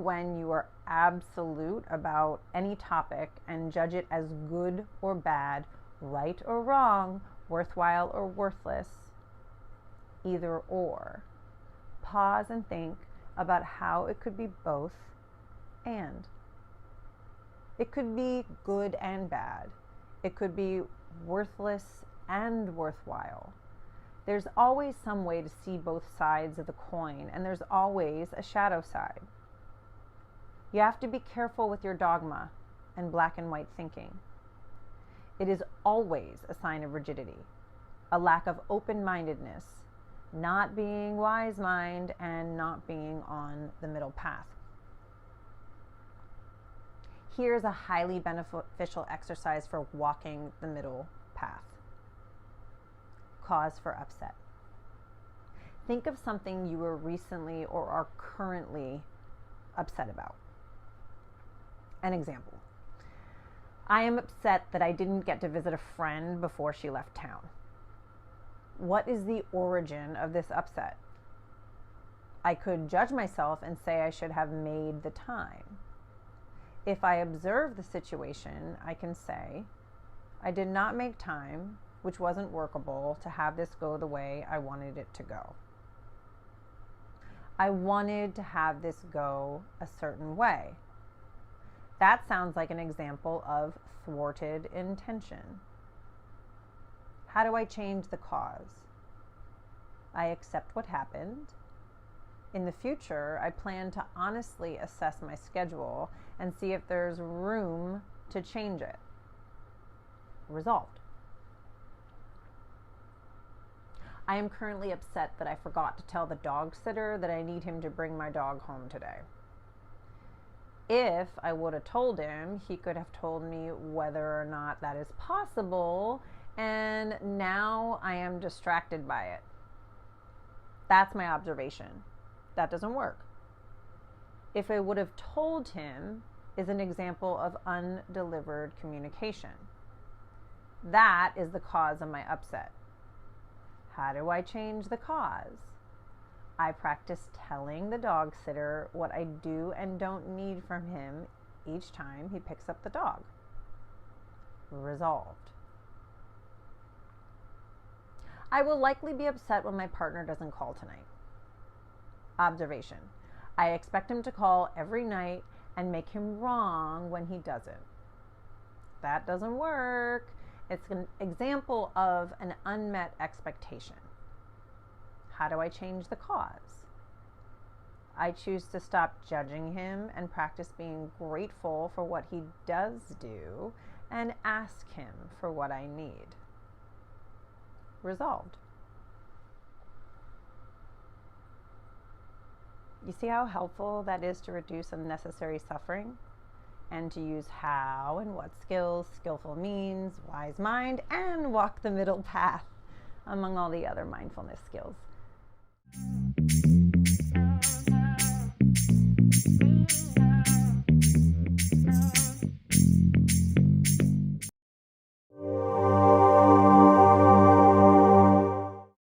when you are absolute about any topic and judge it as good or bad, right or wrong, worthwhile or worthless, either or, pause and think about how it could be both and. It could be good and bad. It could be worthless and worthwhile. There's always some way to see both sides of the coin, and there's always a shadow side. You have to be careful with your dogma and black and white thinking. It is always a sign of rigidity, a lack of open-mindedness, not being wise mind and not being on the middle path. Here's a highly beneficial exercise for walking the middle path. Cause for upset. Think of something you were recently or are currently upset about. An example. I am upset that I didn't get to visit a friend before she left town. What is the origin of this upset? I could judge myself and say I should have made the time. If I observe the situation, I can say, I did not make time, which wasn't workable, to have this go the way I wanted it to go. I wanted to have this go a certain way. That sounds like an example of thwarted intention. How do I change the cause? I accept what happened. In the future, I plan to honestly assess my schedule and see if there's room to change it. Resolved. I am currently upset that I forgot to tell the dog sitter that I need him to bring my dog home today. If I would have told him, he could have told me whether or not that is possible, and now I am distracted by it. That's my observation. That doesn't work. If I would have told him is an example of undelivered communication. That is the cause of my upset. How do I change the cause? I practice telling the dog sitter what I do and don't need from him each time he picks up the dog. Resolved. I will likely be upset when my partner doesn't call tonight. Observation. I expect him to call every night and make him wrong when he doesn't. That doesn't work. It's an example of an unmet expectation. How do I change the cause? I choose to stop judging him and practice being grateful for what he does do and ask him for what I need. Resolved. You see how helpful that is to reduce unnecessary suffering and to use how and what skills, skillful means, wise mind, and walk the middle path among all the other mindfulness skills.